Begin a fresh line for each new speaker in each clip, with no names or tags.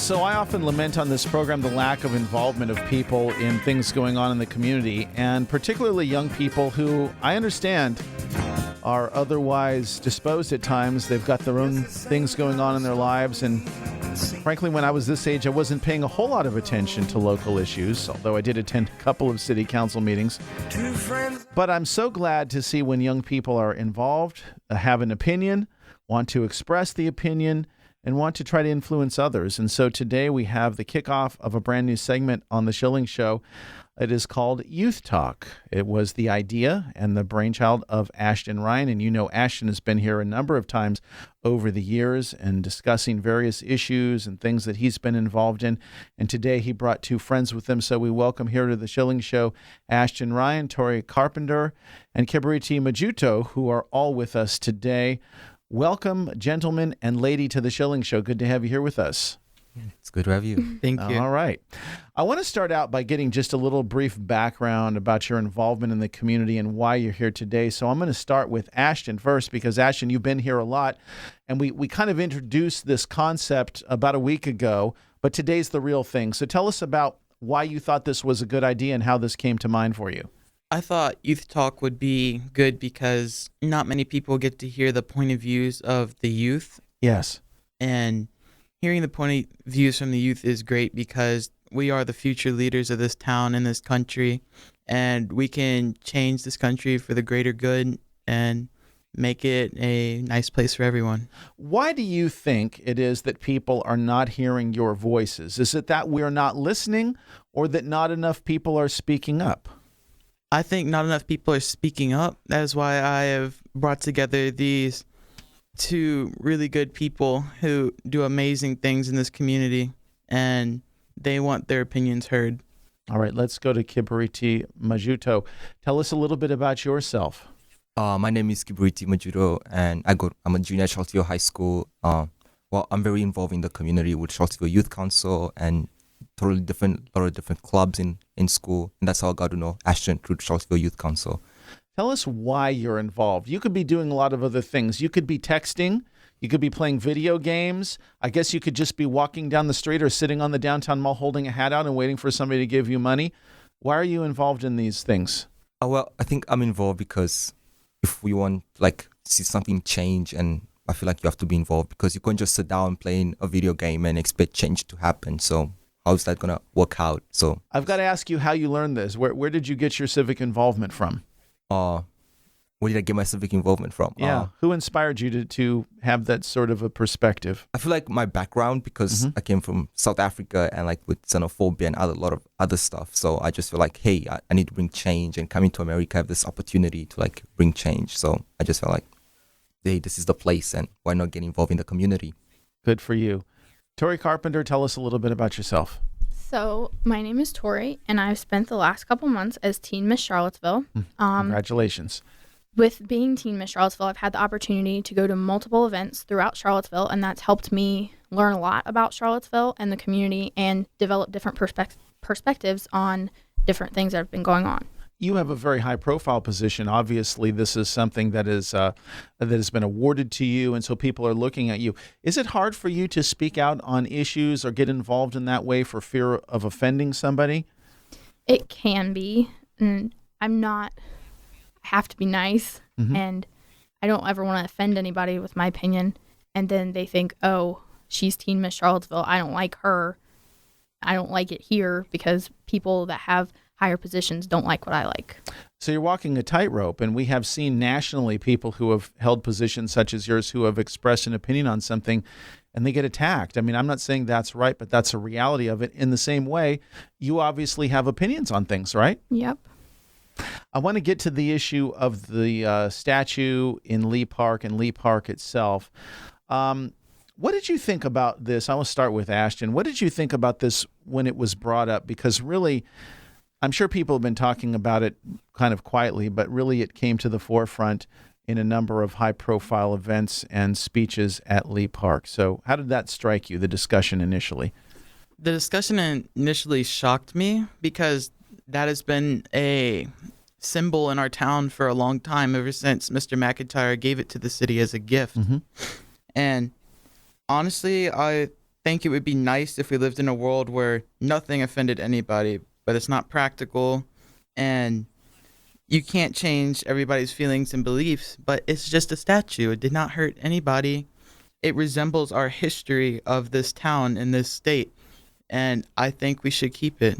So I often lament on this program the lack of involvement of people in things going on in the community, and particularly young people who, I understand, are otherwise disposed at times. They've got their own things going on in their lives, and frankly, when I was this age, I wasn't paying a whole lot of attention to local issues, although I did attend a couple of city council meetings. But I'm so glad to see when young people are involved, have an opinion, want to express the opinion, and want to try to influence others. And so today we have the kickoff of a brand new segment on the Schilling Show. It is called Youth Talk. It was the idea and the brainchild of Ashton Ryan. And you know Ashton has been here a number of times over the years and discussing various issues and things that he's been involved in. And today he brought two friends with him. So we welcome here to the Schilling Show Ashton Ryan, Tori Carpenter, and Kibiriti Majuto, who are all with us today. Welcome, gentlemen and lady, to the Schilling Show. Good to have you here with us.
It's good to have you.
Thank you.
All right. I want to start out by getting just a little brief background about your involvement in the community and why you're here today. So I'm going to start with Ashton first, because Ashton, you've been here a lot, and we kind of introduced this concept about a week ago, but today's the real thing. So tell us about why you thought this was a good idea and how this came to mind for you.
I thought Youth Talk would be good because not many people get to hear the point of views of the youth.
Yes.
And hearing the point of views from the youth is great because we are the future leaders of this town and this country, and we can change this country for the greater good and make it a nice place for everyone.
Why do you think it is that people are not hearing your voices? Is it that we're not listening, or that not enough people are speaking up?
I think not enough people are speaking up. That is why I have brought together these two really good people who do amazing things in this community, and they want their opinions heard.
All right, let's go to Kibiriti Majuto. Tell us a little bit about yourself.
My name is Kibiriti Majuto, and I'm a junior at Charlottesville High School. I'm very involved in the community with Charlottesville Youth Council and a lot of different clubs in school, and that's how I got to know Ashton through Charlottesville Youth Council.
Tell us why you're involved. You could be doing a lot of other things. You could be texting. You could be playing video games. I guess you could just be walking down the street or sitting on the downtown mall holding a hat out and waiting for somebody to give you money. Why are you involved in these things?
Well, I think I'm involved because if we want see something change, and I feel like you have to be involved because you can't just sit down playing a video game and expect change to happen. So how is that going to work out? So
I've got to ask you how you learned this. Where did you get your civic involvement from?
Where did I get my civic involvement from?
Yeah. Who inspired you to have that sort of a perspective?
I feel like my background, because I came from South Africa and with xenophobia and a lot of other stuff. So I just feel like, hey, I need to bring change, and coming to America, I have this opportunity to bring change. So I just felt like, hey, this is the place, and why not get involved in the community?
Good for you. Tori Carpenter, tell us a little bit about yourself.
So my name is Tori, and I've spent the last couple months as Teen Miss Charlottesville.
Congratulations.
With being Teen Miss Charlottesville, I've had the opportunity to go to multiple events throughout Charlottesville, and that's helped me learn a lot about Charlottesville and the community and develop different perspectives on different things that have been going on.
You have a very high-profile position. Obviously, this is something that has been awarded to you, and so people are looking at you. Is it hard for you to speak out on issues or get involved in that way for fear of offending somebody?
It can be, and I have to be nice, and I don't ever want to offend anybody with my opinion, and then they think, oh, she's Teen Miss Charlottesville, I don't like her. I don't like it here because people that have higher positions don't like what I like.
So you're walking a tightrope, and we have seen nationally people who have held positions such as yours who have expressed an opinion on something and they get attacked. I mean, I'm not saying that's right, but that's a reality of it. In the same way, you obviously have opinions on things, right?
Yep.
I want to get to the issue of the statue in Lee Park and Lee Park itself. What did you think about this? I will start with Ashton. What did you think about this when it was brought up? Because really, I'm sure people have been talking about it kind of quietly, but really it came to the forefront in a number of high-profile events and speeches at Lee Park. So how did that strike you, the discussion initially?
The discussion initially shocked me because that has been a symbol in our town for a long time, ever since Mr. McIntyre gave it to the city as a gift. And honestly, I think it would be nice if we lived in a world where nothing offended anybody, but it's not practical, and you can't change everybody's feelings and beliefs, but it's just a statue. It did not hurt anybody. It resembles our history of this town and this state, and I think we should keep it.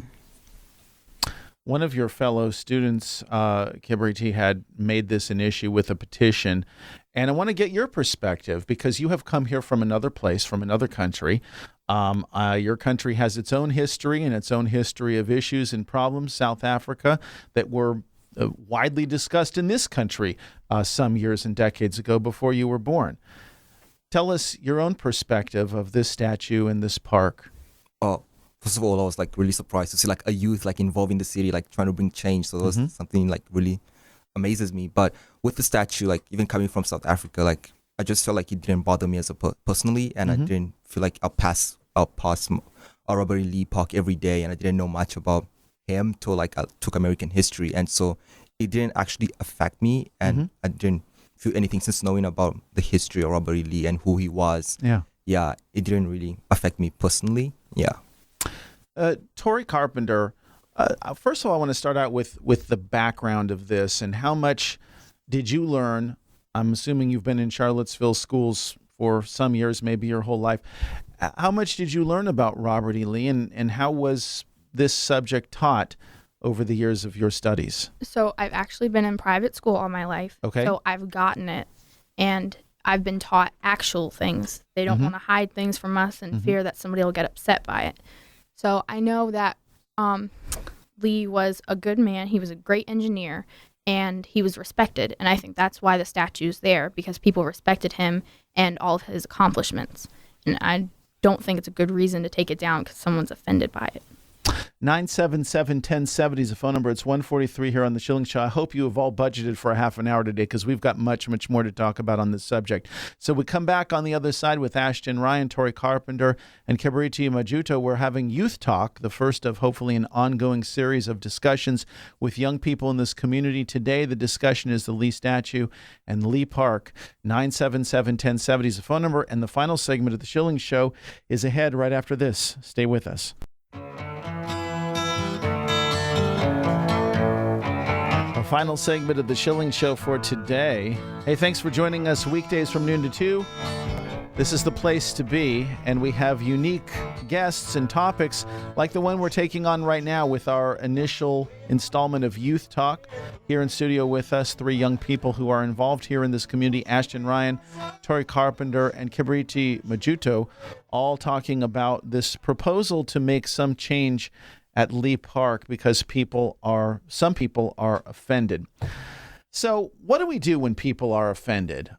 One of your fellow students, Kibiriti, had made this an issue with a petition, and I want to get your perspective because you have come here from another place, from another country. Your country has its own history and its own history of issues and problems, South Africa, that were widely discussed in this country some years and decades ago before you were born. Tell us your own perspective of this statue and this park.
Oh, first of all, I was like really surprised to see like a youth like involved in the city, like trying to bring change. So that was something like really amazes me. But with the statue, like even coming from South Africa, like I just felt like it didn't bother me as a personally, and I didn't feel like I'll pass Robert E. Lee Park every day, and I didn't know much about him till like I took American history, and so it didn't actually affect me, and I didn't feel anything since knowing about the history of Robert E. Lee and who he was. Yeah, it didn't really affect me personally. Yeah.
Tori Carpenter, first of all, I want to start out with the background of this and how much did you learn? I'm assuming you've been in Charlottesville schools for some years, maybe your whole life. How much did you learn about Robert E. Lee, and how was this subject taught over the years of your studies?
So I've actually been in private school all my life.
Okay.
So I've gotten it, and I've been taught actual things. They don't want to hide things from us and fear that somebody will get upset by it. So I know that Lee was a good man. He was a great engineer, and he was respected. And I think that's why the statue's there, because people respected him and all of his accomplishments. And I don't think it's a good reason to take it down because someone's offended by it.
977-1070 is the phone number. It's 143 here on the Schilling Show. I hope you have all budgeted for a half an hour today because we've got much, much more to talk about on this subject. So we come back on the other side with Ashton Ryan, Tori Carpenter, and Kibiriti Majuto. We're having Youth Talk, the first of hopefully an ongoing series of discussions with young people in this community. Today, the discussion is the Lee statue and Lee Park. 977-1070 is the phone number, and the final segment of the Schilling Show is ahead right after this. Stay with us. Our final segment of the Schilling Show for today. Hey, thanks for joining us weekdays from noon to 2. This is the place to be, and we have unique guests and topics like the one we're taking on right now with our initial installment of Youth Talk. Here in studio with us, 3 young people who are involved here in this community, Ashton Ryan, Tori Carpenter, and Kibiriti Majuto, all talking about this proposal to make some change at Lee Park because some people are offended. So what do we do when people are offended?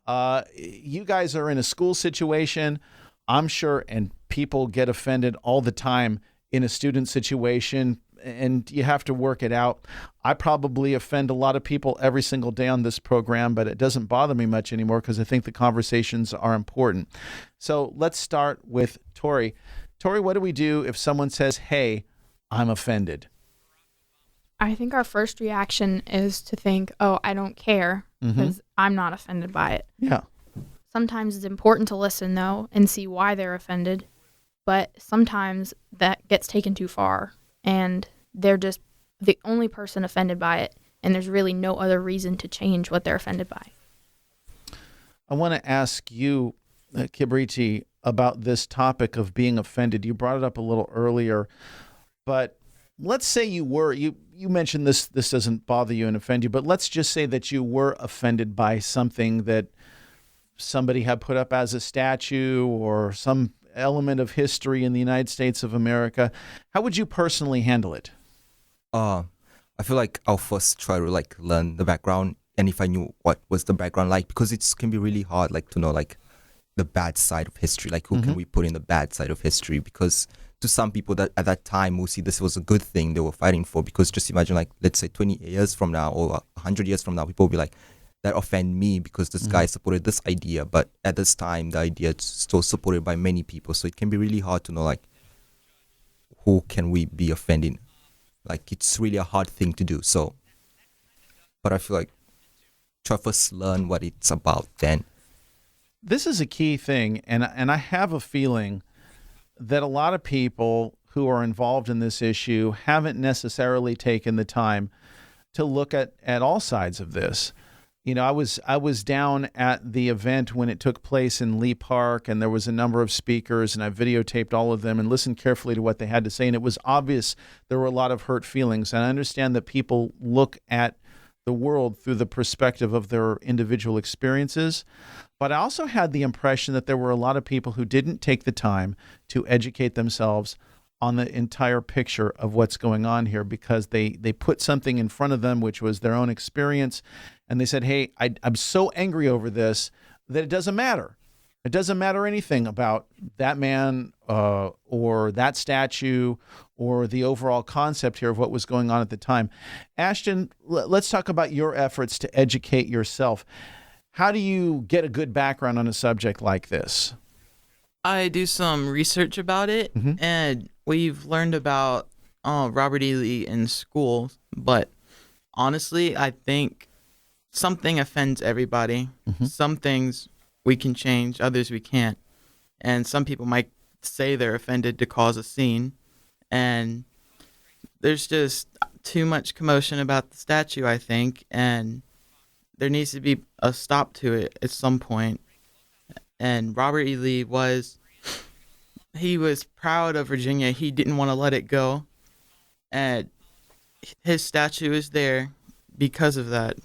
You guys are in a school situation, I'm sure, and people get offended all the time in a student situation, and you have to work it out. I probably offend a lot of people every single day on this program, but it doesn't bother me much anymore because I think the conversations are important. So let's start with Tori. Tori, what do we do if someone says, hey, I'm offended?
I think our first reaction is to think, oh, I don't care because I'm not offended by it.
Yeah.
Sometimes it's important to listen, though, and see why they're offended. But sometimes that gets taken too far, and they're just the only person offended by it, and there's really no other reason to change what they're offended by.
I want to ask you, Kibiriti, about this topic of being offended. You brought it up a little earlier, but let's say you mentioned this doesn't bother you and offend you, but let's just say that you were offended by something that somebody had put up as a statue or some element of history in the United States of America. How would you personally handle it?
I feel like I'll first try to like learn the background, and if I knew what was the background like, because it can be really hard like to know like the bad side of history, like who can we put in the bad side of history, because to some people that at that time will see this was a good thing they were fighting for, because just imagine like, let's say 20 years from now or 100 years from now, people will be like, that offend me because this guy supported this idea, but at this time the idea is still supported by many people, so it can be really hard to know like who can we be offending. Like it's really a hard thing to do. So, but I feel like try first learn what it's about then.
This is a key thing, and I have a feeling that a lot of people who are involved in this issue haven't necessarily taken the time to look at all sides of this. You know, I was down at the event when it took place in Lee Park, and there was a number of speakers, and I videotaped all of them and listened carefully to what they had to say. And it was obvious there were a lot of hurt feelings. And I understand that people look at the world through the perspective of their individual experiences. But I also had the impression that there were a lot of people who didn't take the time to educate themselves on the entire picture of what's going on here, because they put something in front of them, which was their own experience. And they said, hey, I'm so angry over this that it doesn't matter. It doesn't matter anything about that man or that statue or the overall concept here of what was going on at the time. Ashton, let's talk about your efforts to educate yourself. How do you get a good background on a subject like this?
I do some research about it, and we've learned about Robert E. Lee in school, but honestly, I think something offends everybody. Some things we can change, others we can't. And some people might say they're offended to cause a scene, and there's just too much commotion about the statue, I think, and there needs to be a stop to it at some point. And Robert E. Lee was proud of Virginia. He didn't want to let it go. And his statue is there because of that.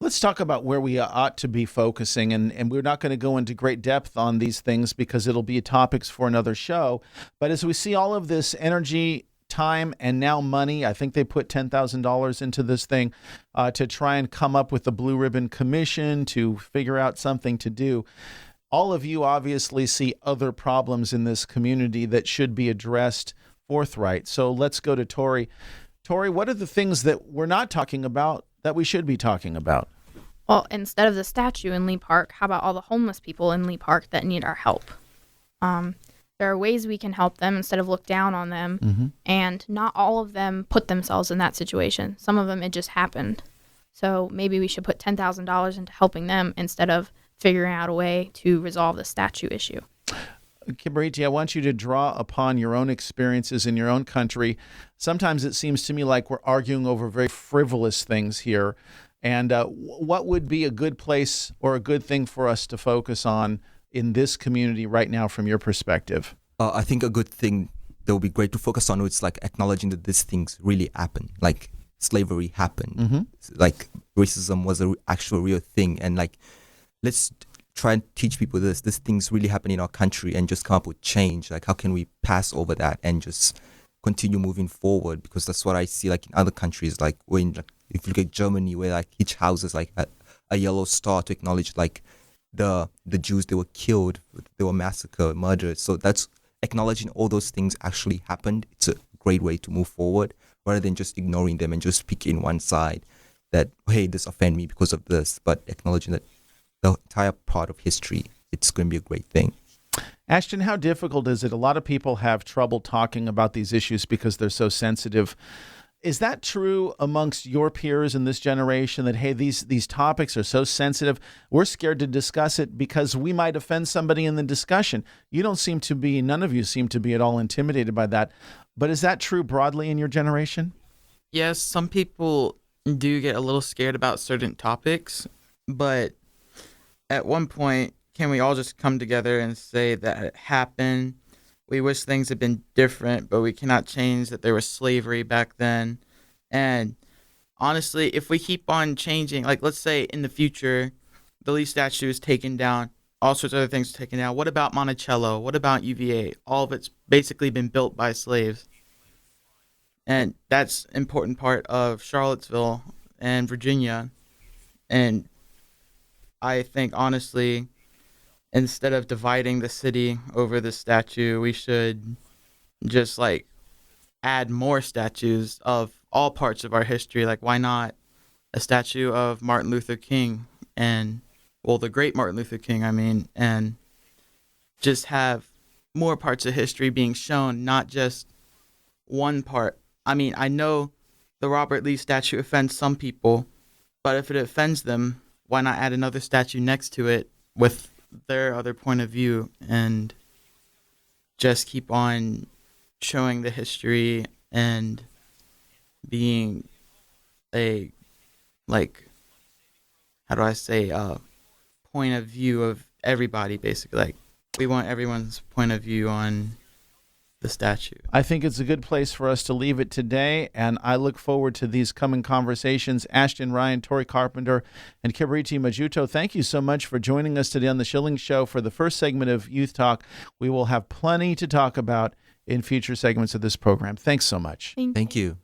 Let's talk about where we ought to be focusing. And we're not going to go into great depth on these things because it'll be topics for another show. But as we see all of this energy, time, and now money, I think they put $10,000 into this thing to try and come up with the Blue Ribbon Commission to figure out something to do. All of you obviously see other problems in this community that should be addressed forthright. So let's go to Tori. Tori, what are the things that we're not talking about that we should be talking about?
Well, instead of the statue in Lee Park, how about all the homeless people in Lee Park that need our help? There are ways we can help them instead of look down on them. And not all of them put themselves in that situation. Some of them, it just happened. So maybe we should put $10,000 into helping them instead of figuring out a way to resolve the statue issue.
Kibiriti, I want you to draw upon your own experiences in your own country. Sometimes it seems to me like we're arguing over very frivolous things here. And what would be a good place or a good thing for us to focus on in this community right now from your perspective?
I think a good thing that would be great to focus on is like acknowledging that these things really happen. Like slavery happened. Like racism was an actual real thing. And like, let's try and teach people these things really happen in our country and just come up with change. Like, how can we pass over that and just continue moving forward? Because that's what I see like in other countries. Like when, like, if you look at Germany, where like each house is like a yellow star to acknowledge like the Jews, they were killed, they were massacred, murdered. So that's acknowledging all those things actually happened. It's a great way to move forward rather than just ignoring them and just picking one side that, hey, this offended me because of this, but acknowledging that the entire part of history, it's going to be a great thing.
Ashton, how difficult is it? A lot of people have trouble talking about these issues because they're so sensitive. Is that true amongst your peers in this generation that, hey, these topics are so sensitive, we're scared to discuss it because we might offend somebody in the discussion? You don't seem to be, none of you seem to be at all intimidated by that. But is that true broadly in your generation?
Yes, some people do get a little scared about certain topics, but at one point, can we all just come together and say that it happened? We wish things had been different, but we cannot change that there was slavery back then. And honestly, if we keep on changing, like let's say in the future, the Lee statue is taken down, all sorts of other things taken down. What about Monticello? What about UVA? All of it's basically been built by slaves. And that's an important part of Charlottesville and Virginia. And I think, honestly, instead of dividing the city over the statue, we should just like add more statues of all parts of our history. Like, why not a statue of Martin Luther King and, well, the great Martin Luther King, I mean, and just have more parts of history being shown, not just one part. I mean, I know the Robert Lee statue offends some people, but if it offends them, why not add another statue next to it with their other point of view and just keep on showing the history and being a, like, how do I say, point of view of everybody, basically. Like, we want everyone's point of view on the statue.
I think it's a good place for us to leave it today, and I look forward to these coming conversations. Ashton Ryan, Tori Carpenter, and Kibiriti Majuto, thank you so much for joining us today on the Schilling Show for the first segment of Youth Talk. We will have plenty to talk about in future segments of this program. Thanks so much.
Thank you.